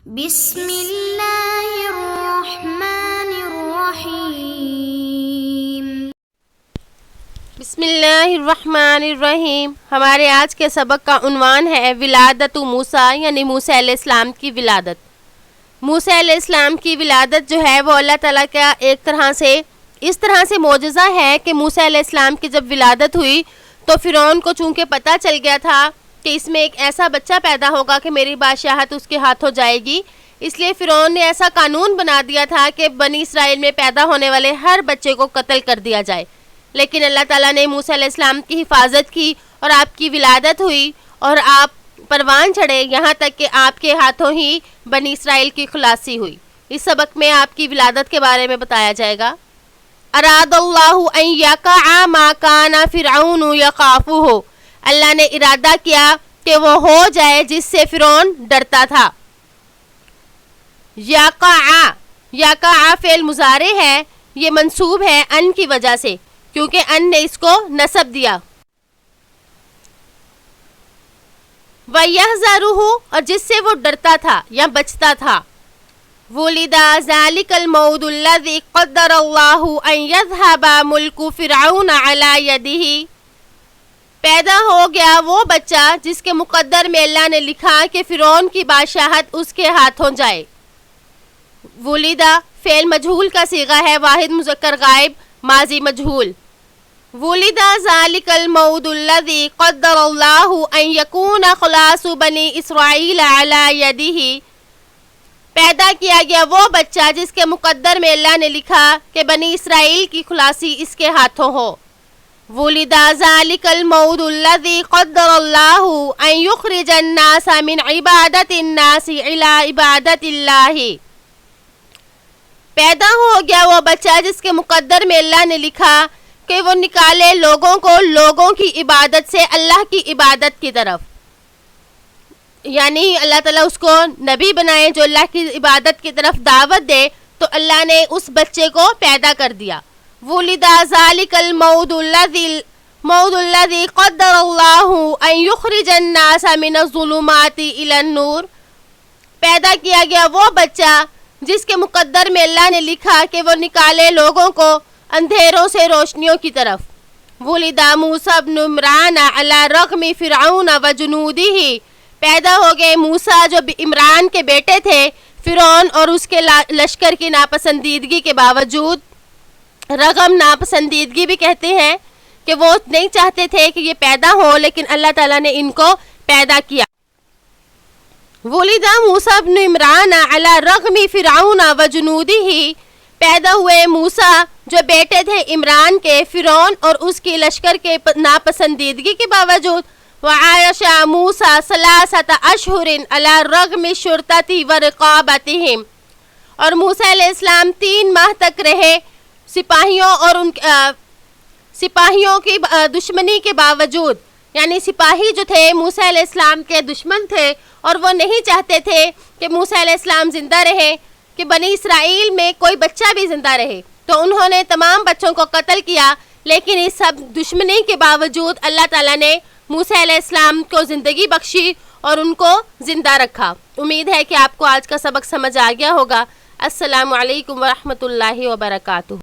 بسم اللہ الرحمن الرحیم۔ بسم اللہ الرحمن الرحیم۔ ہمارے آج کے سبق کا عنوان ہے ولادت موسیٰ، یعنی موسیٰ علیہ السلام کی ولادت۔ موسیٰ علیہ السلام کی ولادت جو ہے وہ اللہ تعالیٰ کا ایک طرح سے اس طرح سے معجزہ ہے کہ موسیٰ علیہ السلام کی جب ولادت ہوئی تو فرعون کو چونکہ پتہ چل گیا تھا کہ اس میں ایک ایسا بچہ پیدا ہوگا کہ میری بادشاہت اس کے ہاتھوں جائے گی، اس لیے فرعون نے ایسا قانون بنا دیا تھا کہ بنی اسرائیل میں پیدا ہونے والے ہر بچے کو قتل کر دیا جائے۔ لیکن اللہ تعالیٰ نے موسیٰ علیہ السلام کی حفاظت کی اور آپ کی ولادت ہوئی اور آپ پروان چڑھے، یہاں تک کہ آپ کے ہاتھوں ہی بنی اسرائیل کی خلاصی ہوئی۔ اس سبق میں آپ کی ولادت کے بارے میں بتایا جائے گا۔ اراد اللہ ان یقع ما کان فرعون یخافہ، اللہ نے ارادہ کیا کہ وہ ہو جائے جس سے فرعون ڈرتا تھا۔ یقع فعل مضارع ہے، یہ منصوب ہے ان کی وجہ سے، کیونکہ ان نے اس کو نصب دیا۔ وَيَحْذَرُهُ، اور جس سے وہ ڈرتا تھا یا بچتا تھا۔ وُلِدَ ذَلِكَ الْمَوْعُدُ الَّذِي قَدَّرَ اللَّهُ أَن يَذْهَبَ مُلْكُ فِرْعَوْنَ عَلَى يَدِهِ، پیدا ہو گیا وہ بچہ جس کے مقدر میں اللہ نے لکھا کہ فرعون کی بادشاہت اس کے ہاتھوں جائے۔ وُلِدَ فعل مجہول کا صیغہ ہے، واحد مذکر غائب، ماضی مجہول۔ وُلِدَ ذَلِكَ الْمَوْعُدُ الَّذِي قَدَّرَ اللَّهُ أَن يَكُونَ خُلَاصُ بَنِي إِسْرَائِيلَ عَلَى يَدِهِ، پیدا کیا گیا وہ بچہ جس کے مقدر میں اللہ نے لکھا کہ بنی اسرائیل کی خلاصی اس کے ہاتھوں ہو۔ وُلِدَ ذَلِكَ الْمَوْعُدُ الَّذِي قَدَّرَ اللَّهُ أَن يُخْرِجَ النَّاسَ مِنْ عِبَادَةِ النَّاسِ إِلَى عِبَادَةِ اللَّهِ، پیدا ہو گیا وہ بچہ جس کے مقدر میں اللہ نے لکھا کہ وہ نکالے لوگوں کو لوگوں کی عبادت سے اللہ کی عبادت کی طرف، یعنی اللہ تعالیٰ اس کو نبی بنائے جو اللہ کی عبادت کی طرف دعوت دے، تو اللہ نے اس بچے کو پیدا کر دیا۔ وُلِدَ ذَلِكَ الْمَوْعُدُ الَّذِي قَدَّرَ اللَّهُ أَن يُخْرِجَ النَّاسَ مِنَ الظُّلُمَاتِ إِلَى النُّورِ، پیدا کیا گیا وہ بچہ جس کے مقدر میں اللہ نے لکھا کہ وہ نکالے لوگوں کو اندھیروں سے روشنیوں کی طرف۔ وُلِدَ مُوسَىٰ بْنُ عِمْرَانَ عَلَىٰ رَغْمِ فِرْعَوْنَ وَجُنُودِهِ، پیدا ہو گئے موسیٰ جو عمران کے بیٹے تھے، فرعون اور اس کے لشکر کی ناپسندیدگی کے باوجود۔ رغم ناپسندیدگی بھی کہتے ہیں کہ وہ نہیں چاہتے تھے کہ یہ پیدا ہو، لیکن اللہ تعالیٰ نے ان کو پیدا کیا۔ وُلِدَ مُوسَىٰ بْنُ عِمْرَانَ عَلَىٰ رَغْمِ فِرْعَوْنَ وَجُنُودِهِ، پیدا ہوئے موسیٰ جو بیٹے تھے عمران کے، فرعون اور اس کی لشکر کے ناپسندیدگی کے باوجود۔ وَعَاشَ مُوسَىٰ ثَلَاثَةَ أَشْهُرٍ عَلَىٰ رَغْمِ الشُّرْطَةِ وَرِقَابَتِهِمْ، اور موسیٰ علیہ السلام 3 ماہ تک رہے سپاہیوں کی دشمنی کے باوجود، یعنی سپاہی جو تھے موسیٰ علیہ السلام کے دشمن تھے اور وہ نہیں چاہتے تھے کہ موسیٰ علیہ السلام زندہ رہے، کہ بنی اسرائیل میں کوئی بچہ بھی زندہ رہے، تو انہوں نے تمام بچوں کو قتل کیا۔ لیکن اس سب دشمنی کے باوجود اللہ تعالیٰ نے موسیٰ علیہ السلام کو زندگی بخشی اور ان کو زندہ رکھا۔ امید ہے کہ آپ کو آج کا سبق سمجھ آ گیا ہوگا۔ السلام علیکم ورحمۃ اللہ وبرکاتہ۔